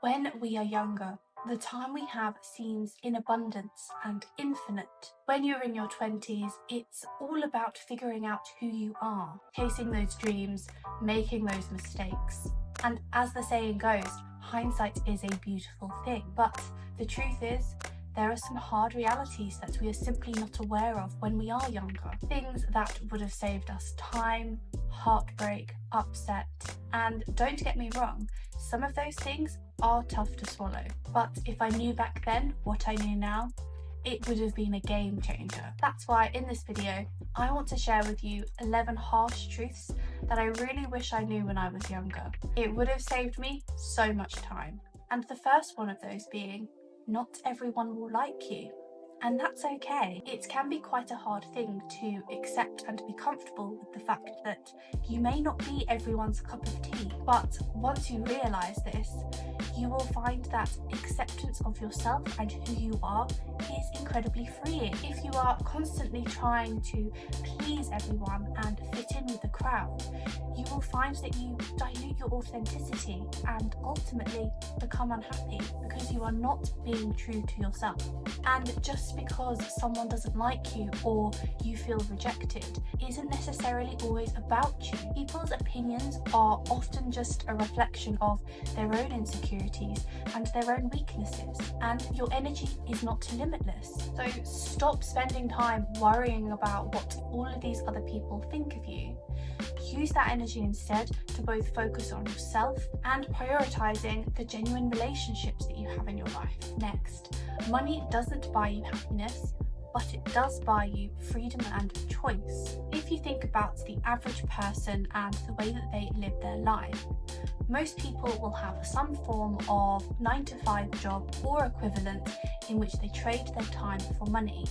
When we are younger, the time we have seems in abundance and infinite. When you're in your 20s, it's all about figuring out who you are, chasing those dreams, making those mistakes. And as the saying goes, hindsight is a beautiful thing. But the truth is, there are some hard realities that we are simply not aware of when we are younger. Things that would have saved us time, heartbreak, upset. And don't get me wrong, some of those things are tough to swallow. But if I knew back then what I knew now, it would have been a game changer. That's why in this video, I want to share with you 11 harsh truths that I really wish I knew when I was younger. It would have saved me so much time. And the first one of those being, not everyone will like you. And that's okay. It can be quite a hard thing to accept and be comfortable with the fact that you may not be everyone's cup of tea. But once you realise this, you will find that acceptance of yourself and who you are is incredibly freeing. If you are constantly trying to please everyone and fit in with the crowd, you will find that you dilute your authenticity and ultimately become unhappy because you are not being true to yourself. And just because someone doesn't like you or you feel rejected isn't necessarily always about you. People's opinions are often just a reflection of their own insecurities and their own weaknesses, and your energy is not limitless. So stop spending time worrying about what all of these other people think of you. Use that energy instead to both focus on yourself and prioritizing the genuine relationships that you have in your life. Next, money doesn't buy you happiness, but it does buy you freedom and choice. If you think about the average person and the way that they live their life, most people will have some form of 9-to-5 job or equivalent in which they trade their time for money.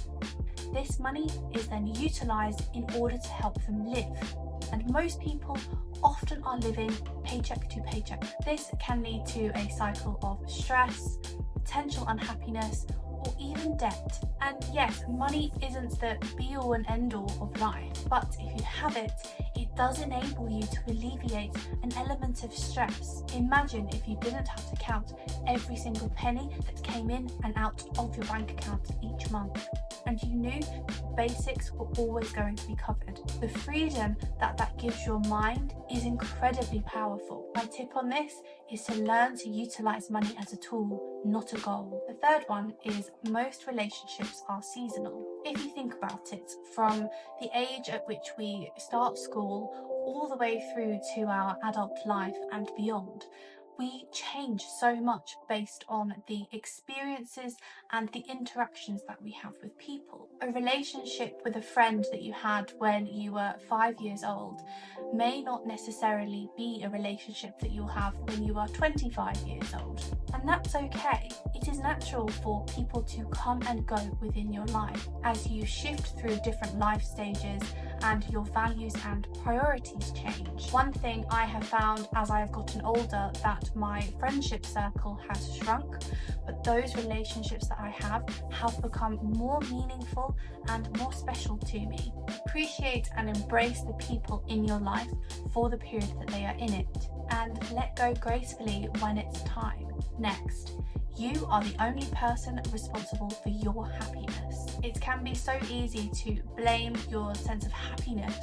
This money is then utilised in order to help them live. And most people often are living paycheck to paycheck. This can lead to a cycle of stress, potential unhappiness, or even debt. And yes, money isn't the be-all and end-all of life, but if you have it, it does enable you to alleviate an element of stress. Imagine if you didn't have to count every single penny that came in and out of your bank account each month, and you knew the basics were always going to be covered. The freedom that gives your mind is incredibly powerful. My tip on this is to learn to utilize money as a tool, not a goal. The third one is most relationships are seasonal. If you think about it, from the age at which we start school all the way through to our adult life and beyond, we change so much based on the experiences and the interactions that we have with people. A relationship with a friend that you had when you were 5 years old may not necessarily be a relationship that you'll have when you are 25 years old. And that's okay. It is natural for people to come and go within your life as you shift through different life stages and your values and priorities change. One thing I have found as I have gotten older, that my friendship circle has shrunk, but those relationships that I have become more meaningful and more special to me. Appreciate and embrace the people in your life for the period that they are in it, and let go gracefully when it's time. Next, you are the only person responsible for your happiness. It can be so easy to blame your sense of happiness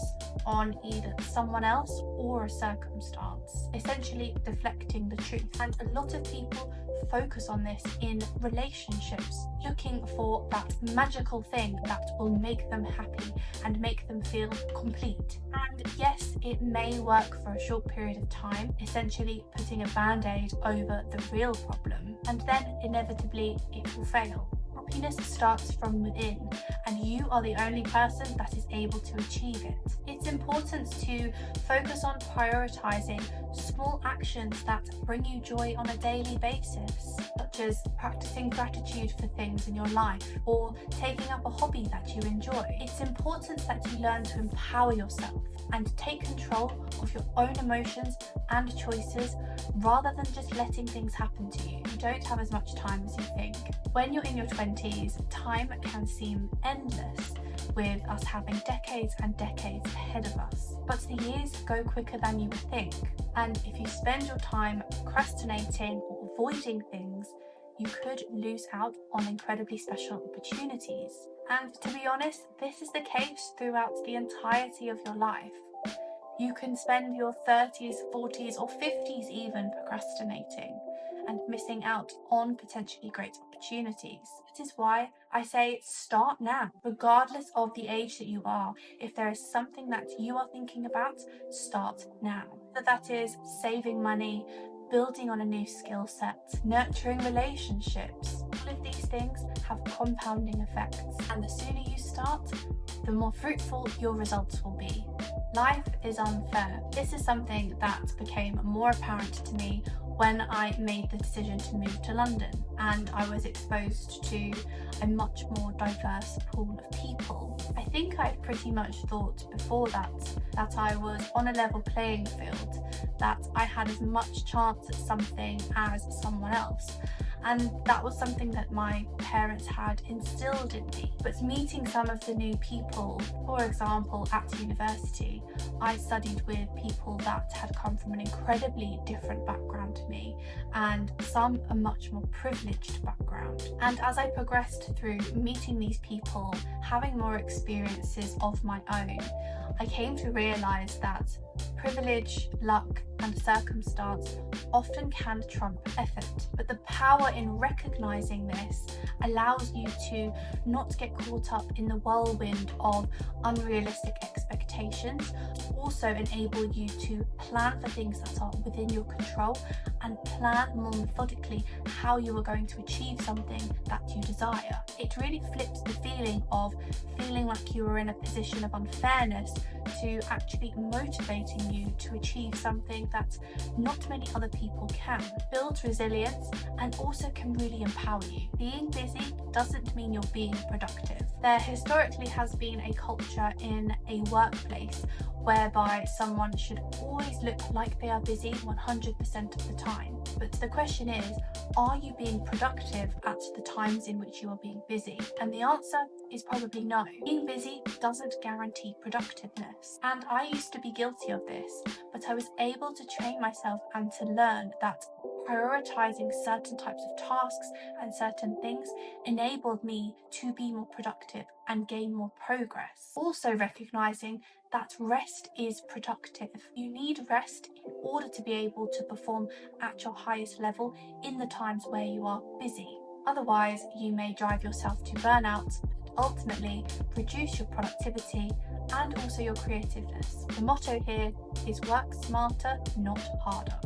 on either someone else or a circumstance, essentially deflecting the truth. And a lot of people focus on this in relationships, looking for that magical thing that will make them happy and make them feel complete. And yes, it may work for a short period of time, essentially putting a band-aid over the real problem, and then inevitably it will fail. Happiness starts from within, and you are the only person that is able to achieve it. It's important to focus on prioritizing small actions that bring you joy on a daily basis, such as practicing gratitude for things in your life or taking up a hobby that you enjoy. It's important that you learn to empower yourself and take control of your own emotions and choices rather than just letting things happen to you. You don't have as much time as you think. When you're in your 20s, time can seem endless, with us having decades and decades ahead of us. But the years go quicker than you would think, and if you spend your time procrastinating or avoiding things, you could lose out on incredibly special opportunities. And to be honest, this is the case throughout the entirety of your life. You can spend your 30s, 40s, or 50s even procrastinating and missing out on potentially great opportunities. That is why I say start now, regardless of the age that you are. If there is something that you are thinking about, start now. So that is saving money, building on a new skill set, nurturing relationships. All of these things have compounding effects, and the sooner you start, the more fruitful your results will be. Life is unfair. This is something that became more apparent to me when I made the decision to move to London, and I was exposed to a much more diverse pool of people. I think I'd pretty much thought before that I was on a level playing field, that I had as much chance at something as someone else. And that was something that my parents had instilled in me. But meeting some of the new people, for example, at university, I studied with people that had come from an incredibly different background to me, and some a much more privileged background. And as I progressed through meeting these people, having more experiences of my own, I came to realise that privilege, luck, and circumstance often can trump effort. But the power in recognising this allows you to not get caught up in the whirlwind of unrealistic expectations, also enable you to plan for things that are within your control and plan more methodically how you are going to achieve something that you desire. It really flips the feeling of feeling like you are in a position of unfairness to actually motivating you to achieve something that not many other people can. Builds resilience and also can really empower you. Being busy doesn't mean you're being productive. There historically has been a culture in a workplace whereby someone should always look like they are busy 100% of the time. But the question is, are you being productive at the times in which you are being busy? And the answer is probably no. Being busy doesn't guarantee productiveness. And I used to be guilty of this, but I was able to train myself and to learn that prioritizing certain types of tasks and certain things enabled me to be more productive and gain more progress. Also recognizing that rest is productive. You need rest in order to be able to perform at your highest level in the times where you are busy. Otherwise, you may drive yourself to burnout and ultimately reduce your productivity and also your creativeness. The motto here is work smarter, not harder.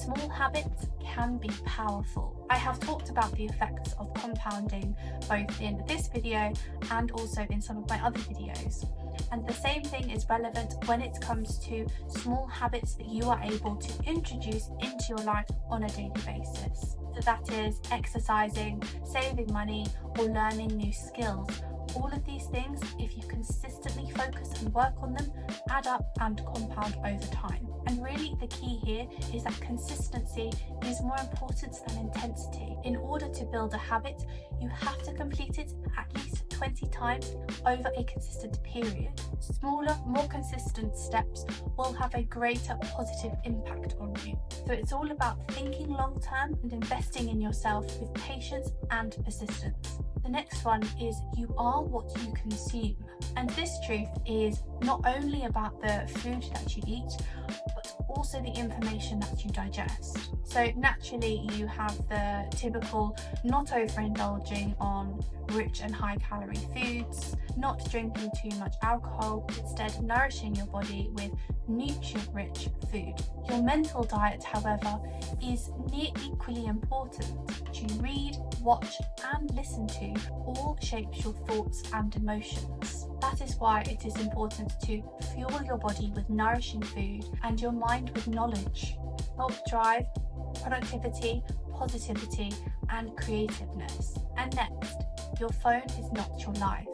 Small habits can be powerful. I have talked about the effects of compounding both in this video and also in some of my other videos. And the same thing is relevant when it comes to small habits that you are able to introduce into your life on a daily basis. So that is exercising, saving money, or learning new skills. All of these things, if you consistently focus and work on them, add up and compound over time. And really the key here is that consistency is more important than intensity. In order to build a habit, you have to complete it at least 20 times over a consistent period. Smaller, more consistent steps will have a greater positive impact on you. So it's all about thinking long term and investing in yourself with patience and persistence. The next one is you are what you consume. And this truth is not only about the food that you eat, but also the information that you digest. So naturally you have the typical not overindulging on rich and high calorie foods, not drinking too much alcohol, instead nourishing your body with nutrient-rich food. Your mental diet, however, is near equally important. What you read, watch and listen to all shapes your thoughts and emotions. That is why it is important to fuel your body with nourishing food and your mind with knowledge. Help drive productivity, positivity and creativeness. And next, your phone is not your life.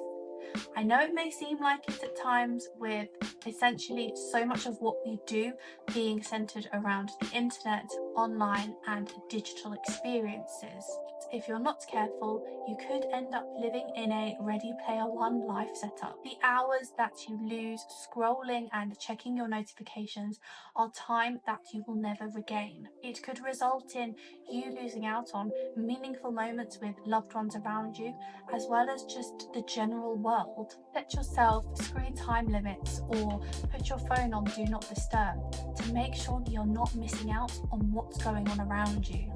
I know it may seem like it at times, with essentially so much of what we do being centered around the internet, online and digital experiences. if you're not careful, you could end up living in a Ready Player One life setup. The hours that you lose scrolling and checking your notifications are time that you will never regain. It could result in you losing out on meaningful moments with loved ones around you, as well as just the general world. Set yourself screen time limits or put your phone on Do Not Disturb to make sure that you're not missing out on what's going on around you.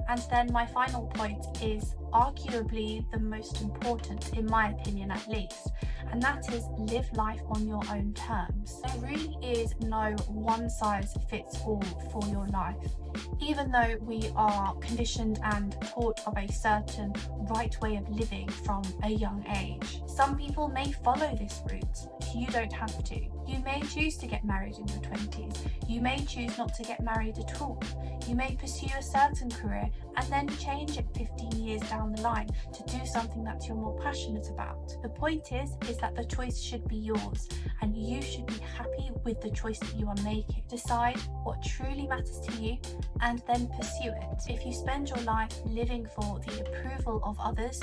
And then my final point is arguably the most important, in my opinion at least, and that is live life on your own terms. There really is no one size fits all for your life. Even though we are conditioned and taught of a certain right way of living from a young age, some people may follow this route. You don't have to. You may choose to get married in your 20s. You may choose not to get married at all. You may pursue a certain career and then change it 15 years down the line to do something that you're more passionate about. The point is that the choice should be yours, and you should be happy with the choice that you are making. Decide what truly matters to you and then pursue it. If you spend your life living for the approval of others,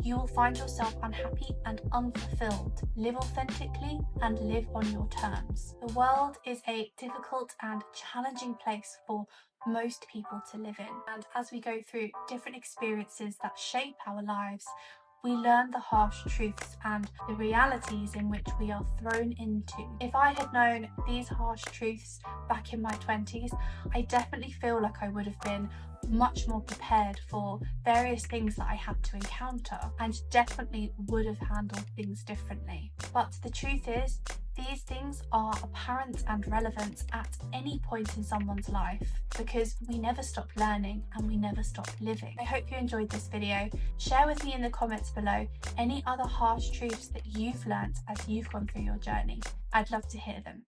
you will find yourself unhappy and unfulfilled. Live authentically and live on your terms. The world is a difficult and challenging place for most people to live in, and as we go through different experiences that shape our lives, we learn the harsh truths and the realities in which we are thrown into. If I had known these harsh truths back in my 20s, I definitely feel like I would have been much more prepared for various things that I had to encounter, and definitely would have handled things differently. But the truth is, these things are apparent and relevant at any point in someone's life, because we never stop learning and we never stop living. I hope you enjoyed this video. Share with me in the comments below any other harsh truths that you've learnt as you've gone through your journey. I'd love to hear them.